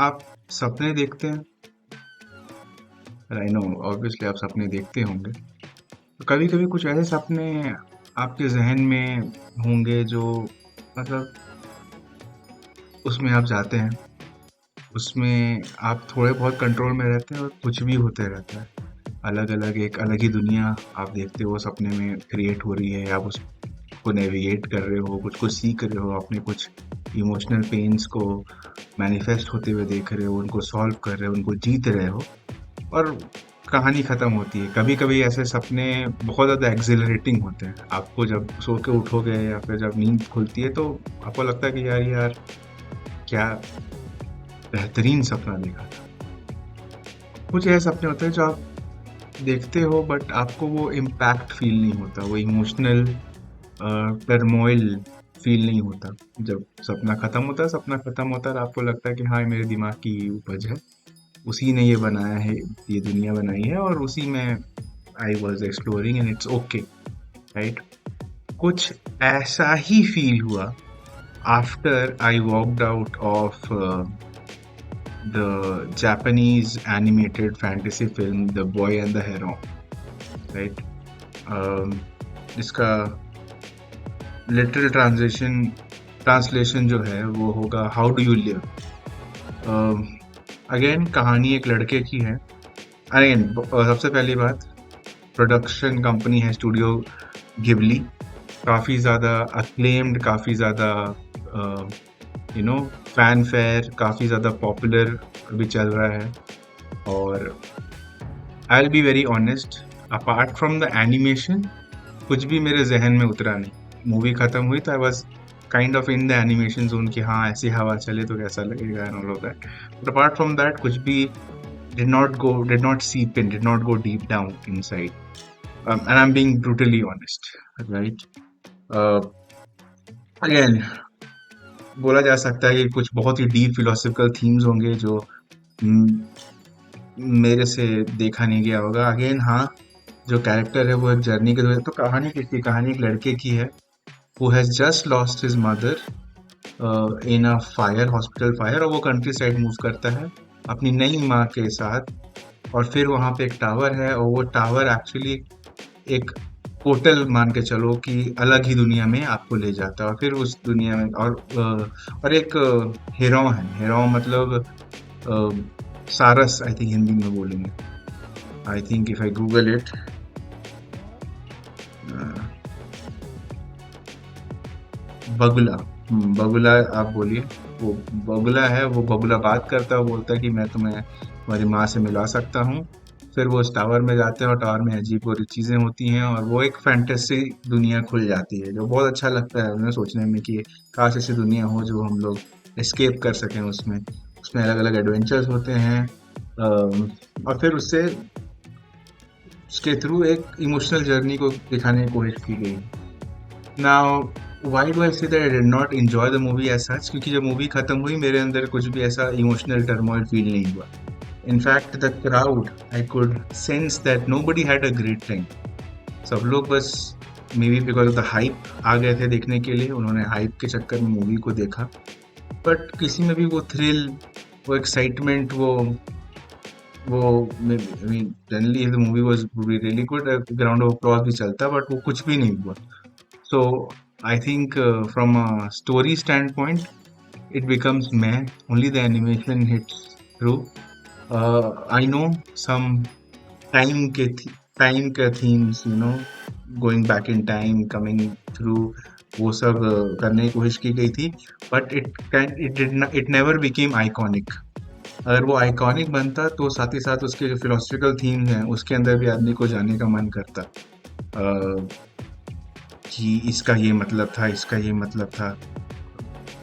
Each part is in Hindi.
आप सपने देखते हैं। आई नो, ऑब्वियसली आप सपने देखते होंगे। तो कभी कभी कुछ ऐसे सपने आपके जहन में होंगे जो मतलब उसमें आप जाते हैं, उसमें आप थोड़े बहुत कंट्रोल में रहते हैं और कुछ भी होते रहता है। अलग अलग एक अलग ही दुनिया आप देखते हो सपने में क्रिएट हो रही है, आप उसको नेविगेट कर रहे हो, कुछ कुछ सीख रहे हो, अपने कुछ इमोशनल पेन्स को मैनिफेस्ट होते हुए देख रहे हो, उनको सॉल्व कर रहे हो, उनको जीत रहे हो और कहानी खत्म होती है। कभी कभी ऐसे सपने बहुत ज़्यादा एक्सिलरेटिंग होते हैं। आपको जब सो के उठोगे या फिर जब नींद खुलती है तो आपको लगता है कि यार यार क्या बेहतरीन सपना देखा था। कुछ ऐसे सपने होते हैं जो आप देखते हो बट आपको वो इम्पैक्ट फील नहीं होता, वो इमोशनल टर्मोइल फील नहीं होता। जब सपना खत्म होता है, सपना खत्म होता है और आपको लगता है कि हाँ, ये मेरे दिमाग की उपज है, उसी ने ये बनाया है, ये दुनिया बनाई है और उसी में I was exploring and it's okay, right. कुछ ऐसा ही फील हुआ after I walked out of the Japanese animated fantasy film The Boy and the Heron, right? इसका लिटरल ट्रांसलेशन जो है वो होगा how do you live. Again कहानी एक लड़के की है। अगेन सबसे पहली बात, प्रोडक्शन कंपनी है स्टूडियो गिबली, काफ़ी ज़्यादा अक्लेम्ड, काफ़ी ज़्यादा यू नो फैन फेयर, काफ़ी ज़्यादा पॉपुलर अभी चल रहा है। और I will be very honest, apart from the animation कुछ भी मेरे जहन में उतरा नहीं। मूवी खत्म हुई तो I was kind of in the animation zone कि हाँ ऐसी हवा चले तो कैसा लगेगा and all of that. But apart from that कुछ भी did not seep in, did not go deep down inside. And I'm being brutally honest, right? Uh, Again, बोला जा सकता है कि कुछ बहुत ही डीप फिलोसफिकल थीम्स होंगे जो मेरे से देखा नहीं गया होगा। अगेन हाँ, जो कैरेक्टर है वो एक जर्नी के तो कहानी किसकी, कहानी एक लड़के की है who has just lost his mother in a fire, hospital fire, और वो कंट्री साइड मूव करता है अपनी नई माँ के साथ। और फिर वहाँ पे एक टावर है और वो टावर एक्चुअली एक पोर्टल मान के चलो कि अलग ही दुनिया में आपको ले जाता है। और फिर उस दुनिया में और एक हेरो है, हेरो मतलब सारस, आई थिंक हिंदी में बोलेंगे। I think if I Google it, बगुला। बगुला आप बोलिए। वो बगुला है, वो बगुला बात करता है, वो बोलता है कि मैं तुम्हें तुम्हारी माँ से मिला सकता हूँ। फिर वो उस टावर में जाते हैं और टावर में अजीब और चीज़ें होती हैं और वो एक फैंटेसी दुनिया खुल जाती है जो बहुत अच्छा लगता है उन्हें सोचने में कि काश ऐसी दुनिया हो जो हम लोग एस्केप कर सकें उसमें। उसमें अलग अलग एडवेंचर्स होते हैं। और फिर उसके थ्रू एक इमोशनल जर्नी को दिखाने की कोशिश की गई। Now, why do I say that I did not enjoy the movie as such? क्योंकि जब मूवी खत्म हुई मेरे अंदर कुछ भी ऐसा इमोशनल टर्मोइल फील नहीं हुआ। In fact the crowd, I could sense that nobody had a great time. सब लोग बस maybe because of the hype आ गए थे देखने के लिए, उन्होंने हाइप के चक्कर में मूवी को देखा। बट किसी में भी वो थ्रिल, वो एक्साइटमेंट, वो mean generally the movie was really good, ground of applause भी चलता, बट वो कुछ भी नहीं हुआ। So I think from a story standpoint, it becomes meh. Only the animation hits through. I know some time के time के themes, you know, going back in time, coming through, वो सब करने की कोशिश की गई थी, but it never became iconic. अगर वो आइकॉनिक बनता तो साथ ही साथ उसके जो फिलोसफिकल थीम्स हैं उसके अंदर भी आदमी को जाने का मन करता। कि इसका ये मतलब था, इसका ये मतलब था।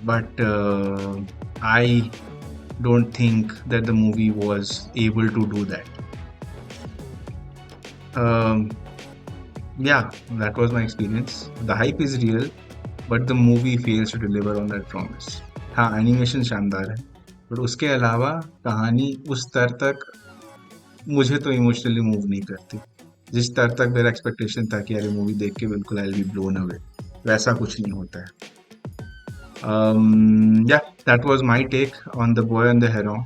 But I don't think that the movie was able to do that. Yeah, that was my experience. The hype is real, but the movie fails to deliver on that promise. हाँ, एनिमेशन शानदार है, बट उसके अलावा कहानी उस स्तर तक मुझे तो इमोशनली मूव नहीं करती जिस स्तर तक मेरा एक्सपेक्टेशन था कि यार मूवी देख के बिल्कुल I will be blown away. वैसा कुछ नहीं होता है। Yeah, that was my take on The Boy and the Heron.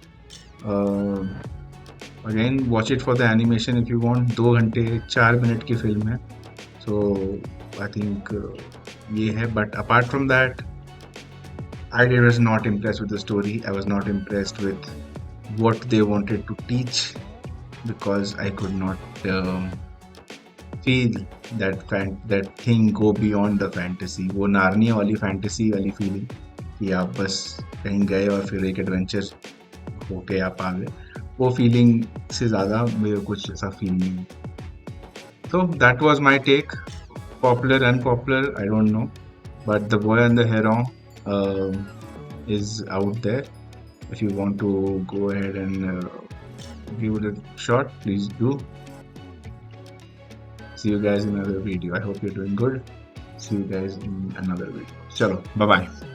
uh, Again, watch it for the animation if you want. 2 घंटे 4 मिनट की फिल्म है. So I think ये है. But apart from that, I was not impressed with the story. I was not impressed with what they wanted to teach, because I could not feel that thing go beyond the fantasy. वो नार्निया वाली fantasy वाली feeling कि आप बस कहीं गए और फिर एक adventure होके आप आ गए, वो feeling से ज़्यादा मेरे कुछ ऐसा feel नहीं. So that was my take. Popular, unpopular, I don't know. But The Boy and the Heron is out there. If you want to go ahead and give it a shot, please do. See you guys in another video. I hope you're doing good. See you guys in another video. Chalo, bye bye.